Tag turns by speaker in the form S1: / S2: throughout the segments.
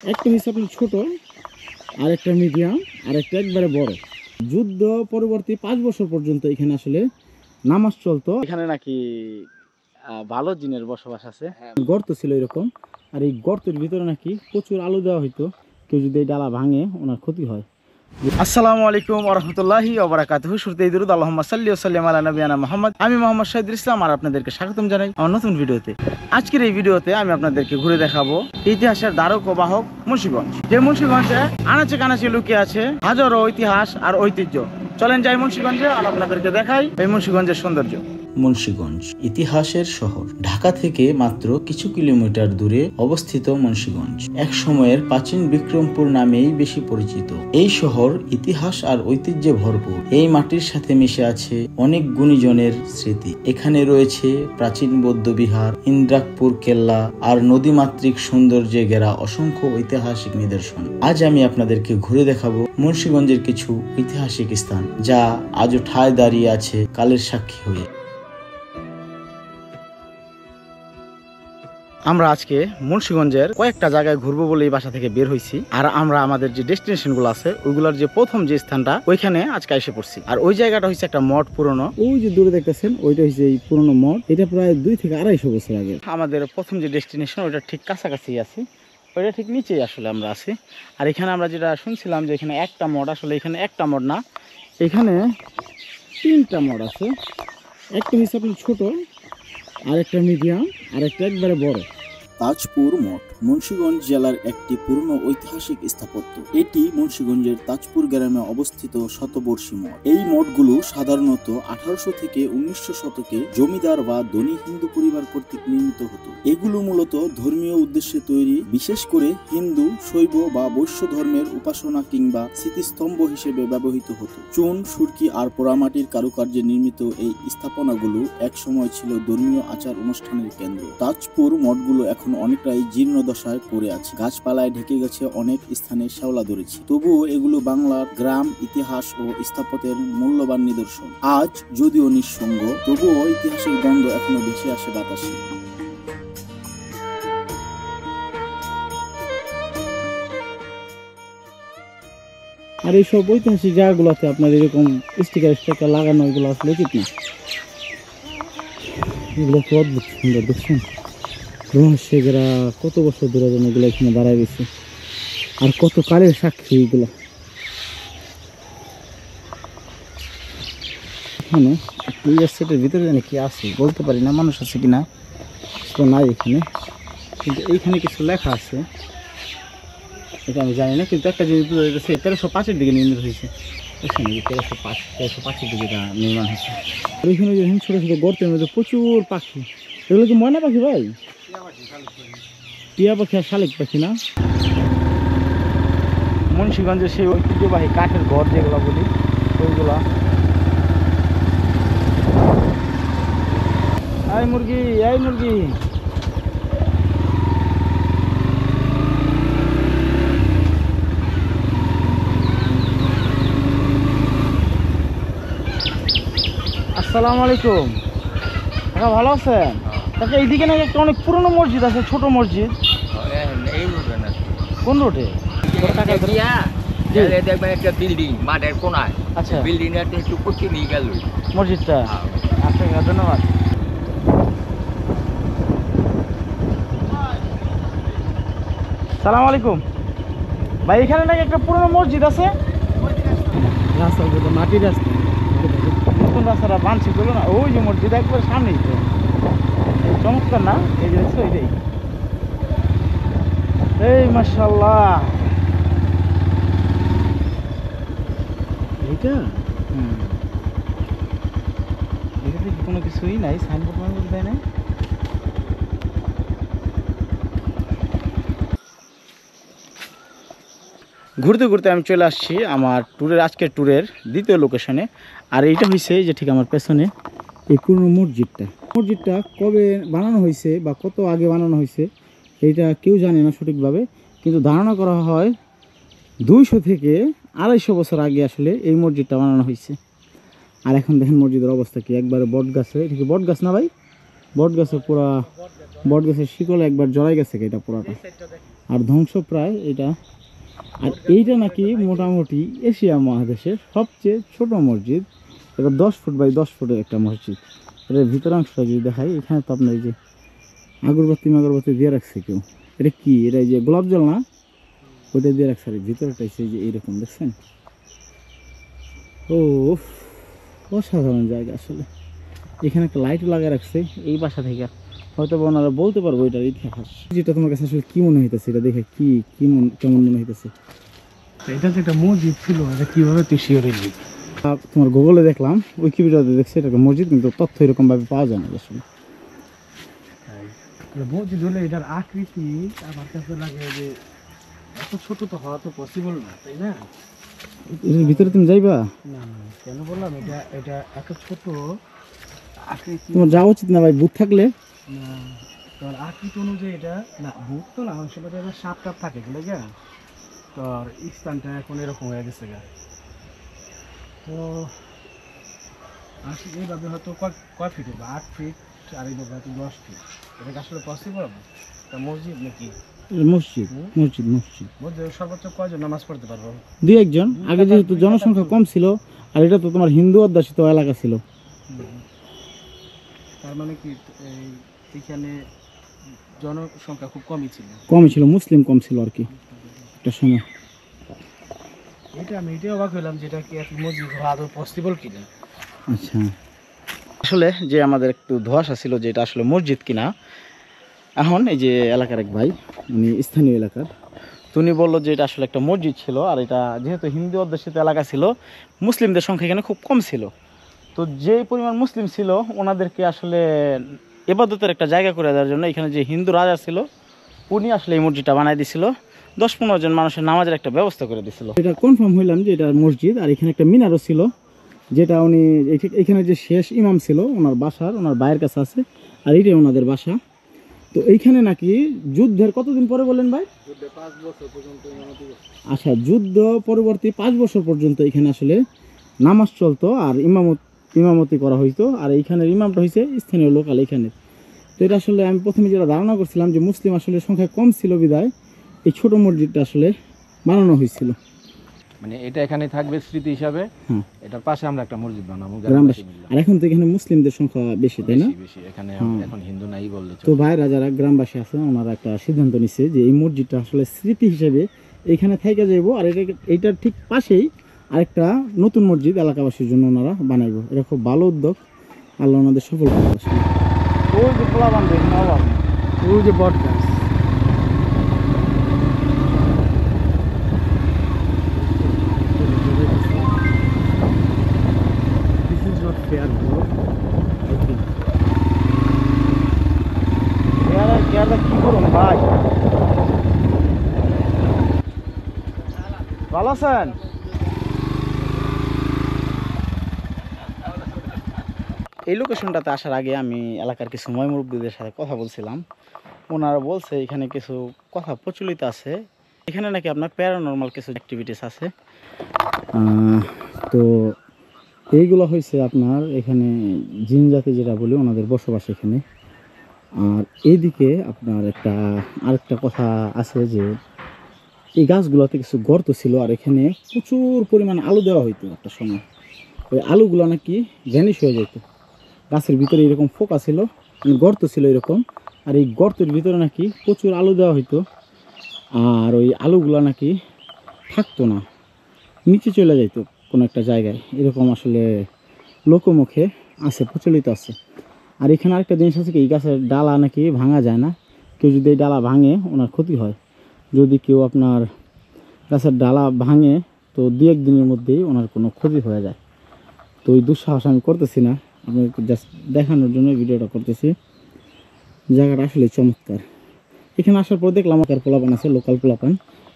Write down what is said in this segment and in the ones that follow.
S1: একটা হচ্ছে আপনার ছোট, আর একটা মিডিয়াম, আর একটা একবারে বড়। যুদ্ধ পরবর্তী 5 বছর পর্যন্ত এখানে আসলে নামাজ চলতো। এখানে নাকি ভালো জিনের বসবাস আছে। গর্ত ছিল এরকম, আর এই গর্তের ভিতরে নাকি প্রচুর আলো দেওয়া হইতো। কেউ যদি এই ডালা ভাঙে ওনার ক্ষতি হয়। আসসালামু আলাইকুম ওয়া রাহমাতুল্লাহি ওয়া বারাকাতুহু। শুরুতেই দরুদ আল্লাহুম্মা সাল্লি ওয়া সাল্লিম আলা নাবিয়ানা মুহাম্মদ। আমি মোহাম্মদ শাহিদুল ইসলাম, আর আপনাদেরকে স্বাগতম জানাই আমার নতুন ভিডিওতে। আজকের এই ভিডিওতে আমি আপনাদেরকে ঘুরে দেখাবো ইতিহাসের দ্বারক ও বাহক মুন্সিগঞ্জ। যে মুন্সিগঞ্জে আনাচে কানাচে লুকিয়ে আছে হাজারো ইতিহাস আর ঐতিহ্য। চলেন যাই মুন্সিগঞ্জে, আর আপনাদেরকে দেখাই এই মুন্সিগঞ্জের সৌন্দর্য। মুন্সিগঞ্জ ইতিহাসের শহর। ঢাকা থেকে মাত্র কিছু কিলোমিটার দূরে অবস্থিত মুন্সিগঞ্জ এক সময়ের প্রাচীন বিক্রমপুর নামেই বেশি পরিচিত। এই শহর ইতিহাস আর ঐতিহ্যে ভরপুর। এই মাটির সাথে মিশে আছে অনেক গুণীজনের স্মৃতি। এখানে রয়েছে প্রাচীন বৌদ্ধ বিহার, ইন্দ্রাকপুর কেল্লা আর নদীমাতৃক সৌন্দর্যে ঘেরা অসংখ্য ঐতিহাসিক নিদর্শন। আজ আমি আপনাদেরকে ঘুরে দেখাবো মুন্সিগঞ্জের কিছু ঐতিহাসিক স্থান, যা আজও ঠায় দাঁড়িয়ে আছে কালের সাক্ষী হয়ে। আমরা আজকে মুন্সিগঞ্জের কয়েকটা জায়গায় ঘুরবো বলে এই বাসা থেকে বের হয়েছি। আর আমরা আমাদের যে ডেস্টিনেশন গুলো আছে ওইগুলোর যে প্রথম যে স্থানটা, ওইখানে আজকে এসে পড়ছি। আর ওই জায়গাটা হচ্ছে একটা মঠ পুরনো। ওই যে দূরে দেখতেছেন ওইটা হচ্ছে এই পুরনো মঠ। এটা প্রায় 2 থেকে 250 বছর আগে। আমাদের প্রথম যে ডেস্টিনেশন ওইটা ঠিক কাছাকাছি আছে, ওইটা ঠিক নিচেই আসলে আমরা আছি। আর এখানে আমরা যেটা শুনছিলাম যে এখানে একটা মঠ, আসলে এখানে একটা মঠ না, এখানে 3টা মঠ আছে। একটা হচ্ছে আপনার ছোট, আর একটা মিডিয়াম, আর একটা একবারে বড়। তাজপুর মঠ মুন্সিগঞ্জ জেলার একটি পুরনো ঐতিহাসিক স্থাপত্য। এটি মুন্সিগঞ্জের তাজপুর গ্রামে অবস্থিত শতবর্ষী মঠ। এই মঠগুলো সাধারণত 1800 থেকে 1900 শতকে জমিদার বা ধনী হিন্দু পরিবার কর্তৃক নির্মিত হতো। এগুলো মূলত ধর্মীয় উদ্দেশ্যে তৈরি, বিশেষ করে হিন্দু, শৈব বা বৈশ্য ধর্মের উপাসনা কিংবা স্মৃতিস্তম্ভ হিসেবে ব্যবহৃত হতো। চুন, সুরকি আর পোড়ামাটির কারুকার্যে নির্মিত এই স্থাপনাগুলো এক সময় ছিল ধর্মীয় আচার অনুষ্ঠানের কেন্দ্র। তাজপুর মঠগুলো এখন অনেকটাই জীর্ণ দশায় পড়ে আছে। গাছপালায় ঢেকে গেছে, অনেক স্থানে শ্যাওলা ধরেছে। তবুও এগুলো বাংলার গ্রাম ইতিহাস ও স্থাপত্যের মূল্যবান নিদর্শন। আজ যদিও নিঃসঙ্গ, তবুও ইতিহাসের গন্ধ এখনো ভেসে আসে বাতাসে। আর এইসব ঐতিহাসিক জায়গাগুলোতে আপনার এরকম স্টিকার লাগানো, এগুলো আসলে উচিত না। এগুলো খুব অদ্ভুত সুন্দর, দেখছেন রহস্যেরা কত বছর ধরে যেন এগুলো এখানে দাঁড়ায় গেছে, আর কত কালের সাক্ষী এগুলো। এখানে সেটের ভিতরে জানি কি আছে বলতে পারি না, মানুষ আছে কিনা তো নাই এখানে, কিন্তু এইখানে কিছু লেখা আছে, এটা আমি জানি না। কিন্তু একটা জিনিস বোঝা যাচ্ছে 1305-এর দিকে নির্মিত হয়েছে। এখানে 1305-এর দিকে এটা নির্মাণ হয়েছে। আর ওইখানে দেখুন ছোটো ছোটো গর্তের মধ্যে প্রচুর পাখি। এগুলো কি ময়না পাখি ভাই? টিয়া পাখি আর শালিক পাখি না? মুন্সিগঞ্জের সেই ঐতিহ্যবাহী কাঠের ঘর যেগুলো বলি ওইগুলা। এই মুরগি, এই মুরগি, আসসালামু আলাইকুম। কাকা ভালো আছেন? কাকা এইদিকে নাকি একটা অনেক পুরনো মসজিদ আছে, ছোট মসজিদ। কোন রোডে?
S2: দেখবেন একটা বিল্ডিং মাঠের কোনায়।
S1: আচ্ছা,
S2: বিল্ডিং এর একটু পশ্চিম নিয়ে গেল
S1: মসজিদটা। আচ্ছা, ধন্যবাদ। সালাম আলাইকুম ভাই, এখানে নাকি একটা পুরনো মসজিদ আছে। রাস্তা মাটির রাস্তা, নতুন রাস্তাটা বানছি বলো না, ওই যে মসজিদ একবার সামনেই তো, চমৎকার না? এই যে দেখছো, এইটাই। এই মাশাআল্লাহ, এইটা এটাতে কোনো কিছুই নাই, সাইনবোর্ড মাইনবোর্ড দেয় নাই। ঘুরতে ঘুরতে আমি চলে আসছি আমার আজকের ট্যুরের দ্বিতীয় লোকেশনে। আর এইটা হয়েছে যে ঠিক আমার পেছনে এই পুরনো মসজিদটা। মসজিদটা কবে বানানো হয়েছে বা কত আগে বানানো হয়েছে এইটা কেউ জানে না সঠিকভাবে, কিন্তু ধারণা করা হয় 200 থেকে 250 বছর আগে আসলে এই মসজিদটা বানানো হয়েছে। আর এখন দেখেন মসজিদের অবস্থা কি, একবারে বট গাছে। এটা কি বট গাছ না ভাই? বট গাছে পুরা, বট গাছের শিকলে একবার জড়াই গেছে এটা পুরাটা, আর ধ্বংস প্রায় এটা। আর এইটা নাকি মোটামুটি এশিয়া মহাদেশের সবচেয়ে ছোট মসজিদ। এটা 10 ফুট বাই 10 ফুটের একটা মসজিদ। এটার ভিতর অংশটা যদি দেখাই, এখানে তো আপনার এই যে আগরবাতি দিয়ে রাখছে কেউ। এটা কি, এটা এই যে গোলাপ জল না, ওইটা দিয়ে রাখছে। আর ভিতরটা এই যে এইরকম দেখছেন। ও অসাধারণ জায়গা আসলে। এখানে একটা লাইট লাগিয়ে রাখছে এই বাসা থেকে, হয়তো ওনারা বলতে পারবো এটার ইতিহাস। যেটা তোমার কাছে আসলে কি মনে হইতেছে এটা দেখে, কেমন মনে হইতেছে?
S3: এটা যে একটা মসজিদ ছিল, এটা কিভাবে তুই শিওর হইলি?
S1: তোমার গুগলে দেখলাম, উইকিপিডিয়াতে দেখছি এটা একটা মসজিদ, কিন্তু তথ্য এরকম ভাবে পাওয়া যায় না আসলে।
S3: মসজিদ হলে এটার আকৃতি আমার কাছে লাগে যে এত ছোট তো হওয়া তো পসিবল না, তাই না?
S1: এর ভিতরে তুমি যাইবা?
S3: না কেন বললাম, এটা এটা এত ছোট আকৃতি।
S1: তোমার যাওয়া উচিত না ভাই, ভূত থাকলে।
S3: না, তোর আকৃতি অনুযায়ী এটা না, ভূত তো না, অংশ এটা সাপ টাপ থাকে গেলে গা, তোর স্থানটা এখন এরকম হয়ে গেছে গা। তো আসলে এইভাবে হয়তো কয় ফিট হবে, 8 ফিট, আর এইভাবে হয়তো 10 ফিট। এটা আসলে পসিবল তা মসজিদ নাকি?
S1: মসজিদ মসজিদ মসজিদ
S3: মসজিদ সর্বোচ্চ কয়জন নামাজ পড়তে পারবো?
S1: দুই একজন। আগে যেহেতু জনসংখ্যা কম ছিল, আর এটা তো তোমার হিন্দু অধ্যুষিত এলাকা ছিল।
S3: তার মানে কি এখানে জনসংখ্যা খুব
S1: কমই ছিল, মুসলিম কম ছিল আর কি একটা সময়।
S3: এটা আমি এটাই অবাক হলাম, যেটা কি এক মসজিদ হওয়া আদৌ পসিবল কিনা।
S1: আচ্ছা, আসলে যে আমাদের একটু ধোঁয়াশা ছিল যে এটা আসলে মসজিদ কিনা। এখন এই যে এলাকার এক ভাই, উনি স্থানীয় এলাকার, তো উনি বললো যে এটা আসলে একটা মসজিদ ছিল, আর এটা যেহেতু হিন্দু অধ্যুষিত এলাকা ছিল, মুসলিমদের সংখ্যা এখানে খুব কম ছিল। তো যে পরিমাণ মুসলিম ছিল, ওনাদেরকে আসলে ইবাদতের একটা জায়গা করে দেওয়ার জন্য এখানে যে হিন্দু রাজা ছিল, উনি আসলে এই মসজিদটা বানাই দিয়েছিল। 10-15 জন মানুষের নামাজের একটা ব্যবস্থা করে দিয়েছিল। এটা কনফার্ম হইলাম যে এটা মসজিদ। আর এখানে একটা মিনারও ছিল, যেটা উনি এখানে যে শেষ ইমাম ছিল ওনার বাসার, ওনার ভাইয়ের কাছে আছে, আর এটাই ওনাদের বাসা। তো এইখানে নাকি যুদ্ধের কতদিন পরে বলেন ভাই?
S3: 5 বছর পর্যন্ত।
S1: আচ্ছা, যুদ্ধ পরবর্তী 5 বছর পর্যন্ত এখানে আসলে নামাজ চলতো আর ইমামতি করা হইতো। আর এইখানের ইমামটা হয়েছে স্থানীয় লোকাল এখানের। তো এটা আসলে আমি প্রথমে যেটা ধারণা করছিলাম যে মুসলিম আসলে সংখ্যা কম ছিল বিধায় এই ছোট মসজিদটা আসলে বানানো হয়েছিল।
S4: মানে এটা এখানে থাকবে স্মৃতি হিসাবে।
S1: হ্যাঁ,
S4: এটার পাশে আমরা একটা মসজিদ বানাবো
S1: গ্রামবাসী। আর এখন তো এখানে মুসলিমদের সংখ্যা বেশি, তাই না?
S4: বেশি এখানে
S1: হ্যাঁ।
S4: এখন হিন্দু নাই বললে
S1: তো ভাইরা যারা গ্রামবাসী আছে, ওনারা একটা সিদ্ধান্ত নিচ্ছে যে এই মসজিদটা আসলে স্মৃতি হিসেবে এখানে থেকে যাইবো। আর এইটার ঠিক পাশেই আরেকটা নতুন মসজিদ এলাকাবাসীর জন্য ওনারা বানাইবো। এটা খুব ভালো উদ্যোগ, আল্লাহ ওনাদের সফল করবে আসলে। ওই যে পোলা বান্ধব,
S3: ওই যে বট গাছ, this is not fair bro, I think.
S1: কি করুন ভাই, ভালো আছেন? এই লোকেশনটাতে আসার আগে আমি এলাকার কিছু মুরব্বীদের সাথে কথা বলছিলাম। ওনারা বলছে এখানে কিছু কথা প্রচলিত আছে, এখানে নাকি আপনার প্যারানর্মাল কিছু অ্যাক্টিভিটিস আছে। তো এইগুলো হয়েছে আপনার এখানে জিন জাতি যেটা বলি, ওনাদের বসবাস এখানে। আর এইদিকে আপনার আরেকটা কথা আছে যে এই গাছগুলোতে কিছু গর্ত ছিল, আর এখানে প্রচুর পরিমাণ আলু দেওয়া হইতো একটা সময়। ওই আলুগুলো নাকি ভ্যানিশ হয়ে যেত। গাছের ভিতরে এরকম ফোকা ছিল, গর্ত ছিল এরকম, আর এই গর্তের ভিতরে নাকি প্রচুর আলু দেওয়া হইতো। আর ওই আলুগুলো নাকি থাকতো না, নিচে চলে যাইতো কোনো একটা জায়গায়, এরকম আসলে লোকমুখে আছে, প্রচলিত আছে। আর এখানে আরেকটা জিনিস আছে কি, এই গাছের ডালা নাকি ভাঙা যায় না। কেউ যদি এই ডালা ভাঙে ওনার ক্ষতি হয়। যদি কেউ আপনার গাছের ডালা ভাঙে তো 2-1 দিনের মধ্যেই ওনার কোনো ক্ষতি হয়ে যায়। তো ওই দুঃসাহস আমি করতেছি না, আমি জাস্ট দেখানোর জন্য ভিডিওটা করতেছি। জায়গাটা আসলে চমৎকার। এখানে আসার পর দেখলাম আমার পোলাপান আছে, লোকাল পোলাপান,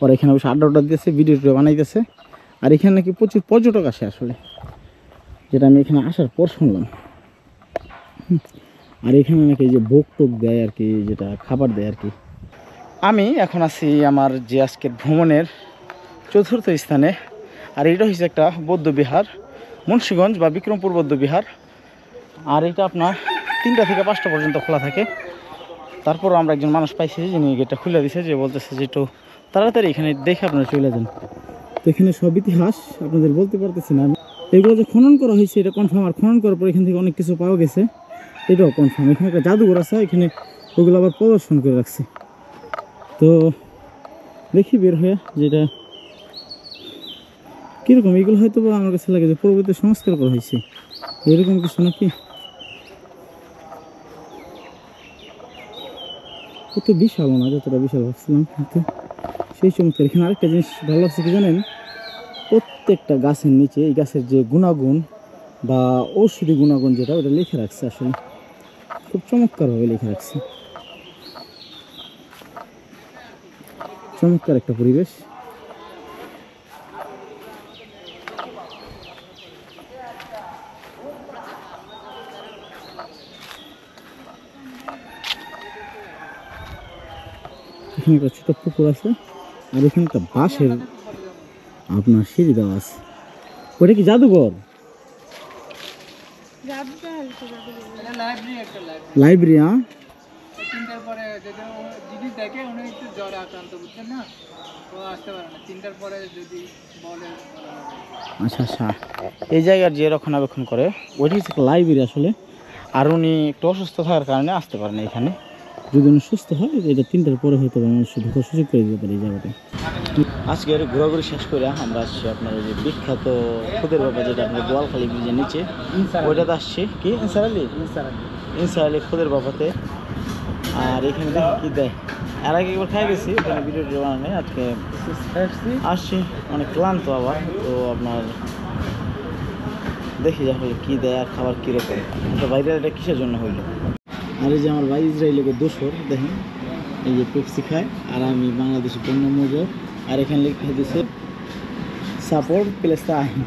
S1: ওরা এখানে বসে আড্ডা দিতেছে, ভিডিও বানাইতেছে। আর এখানে নাকি প্রচুর পর্যটক আসে আসলে, যেটা আমি এখানে আসার পর শুনলাম। আর এখানে নাকি যে ভোগ টোক দেয় আর কি, যেটা খাবার দেয় আর কি। আমি এখন আছি আমার যে আজকের ভ্রমণের 4র্থ স্থানে। আর এটা হচ্ছে একটা বৌদ্ধ বিহার, মুন্সিগঞ্জ বা বিক্রমপুর বৌদ্ধ বিহার। আর এটা আপনার 3টা থেকে 5টা পর্যন্ত খোলা থাকে। তারপরও আমরা একজন মানুষ পাইছি যিনি গেটটা খুলে দিছে, যে বলতেছে যে একটু তাড়াতাড়ি এখানে দেখে আপনারা চলে যান। তো এখানে সব ইতিহাস আপনাদের বলতে পারতেছি না। এগুলো যে খনন করা হয়েছে এটা কনফার্ম, আর খনন করার পর এখান থেকে অনেক কিছু পাওয়া গেছে এটাও কনফার্ম। এখানে একটা জাদুঘর আছে, এখানে ওগুলো আবার প্রদর্শন করে রাখছে। তো দেখি বের হয়ে যেটা কীরকম, এগুলো হয়তো আমার কাছে লাগে যে পরবর্তী সংস্কার করা হয়েছে এরকম কিছু নাকি। কত বিশাল না, যতটা বিশাল ভাবছিলাম, কিন্তু সেই চমৎকার। এখানে আরেকটা জিনিস ভালো লাগছে কি জানেন, প্রত্যেকটা গাছের নিচে এই গাছের যে গুণাগুণ বা ঔষধি গুণাগুণ যেটা ওটা লিখে রাখছে, আসলে খুব চমৎকারভাবে লিখে রাখছে। চমৎকার একটা পরিবেশ। এখানে একটা ছোট পুকুর আছে, আর এখানে একটা বাঁশের আপনার সিঁড়ি দেওয়া আছে। ওটা কি জাদুঘর? লাইব্রেরি? হ্যাঁ,
S3: 3টার পরে যদি জিনিস দেখে উনি একটু জ্বরে আক্রান্ত, বুঝছেন না, তো আসতে পারে না। 3টার পরে যদি বলে।
S1: আচ্ছা আচ্ছা, এই জায়গার যে রক্ষণাবেক্ষণ করে ওইটি হচ্ছে লাইব্রেরি আসলে। আর উনি একটু অসুস্থ থাকার কারণে আসতে পারেন এখানে। যদি উনি সুস্থ হয় এটা 3টার পরে হয়তো মানুষ ঢোকার সুযোগ করে দিতে পারে এই জায়গাটা। আজকে ঘোরাঘুরি শেষ করে আমরা আসছি আপনার ওই যে বিখ্যাত খুদের বাবা, যেটা আপনার বোয়ালখালী ব্রিজের নিচে, ওইটাতে আসছি। কি ইনসার আলী খুদের বাবাতে। আর এখানে দেখি কি দেয়, এর আগে একবার খাই গেছি, ওখানে ভিডিও বানানো নেই। আজকে আসছি অনেক ক্লান্ত আবার, তো আপনার দেখি আসলে কী দেয় আর খাবার কীরকম। তো বাইরে এটা কিসের জন্য হইলো। আর এই যে আমার ভাই ইসরায়েলের দোসর, দেখেন এই যে পেপসি খায়, আর আমি বাংলাদেশি পণ্য মজো। আর এখানে লিখে দিছে সাপোর্ট প্লেস আইন।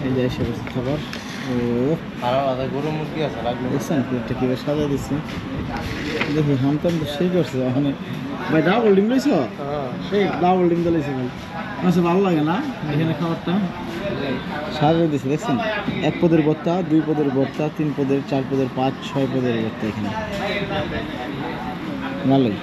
S1: এই যে এসে বসে খাবার। ও
S4: গরু মুরগি আছে
S1: দেখছেন প্লেটটা কীভাবে সাজা দিচ্ছে, দেখি হামতাম তো সেই করছে। ওখানে ভাই ডাবল ডিম রয়েছ, সেই ডাবল ডিম দিয়েছে ভাই। আচ্ছা, ভালো লাগে না এখানে খাবারটা সাজিয়ে দিচ্ছে, দেখছেন 1 পদের ভর্তা, 2 পদের ভর্তা, 3 পদের, 4 পদের, 5, 6 পদের ভর্তা। এখানে ভালো লাগে।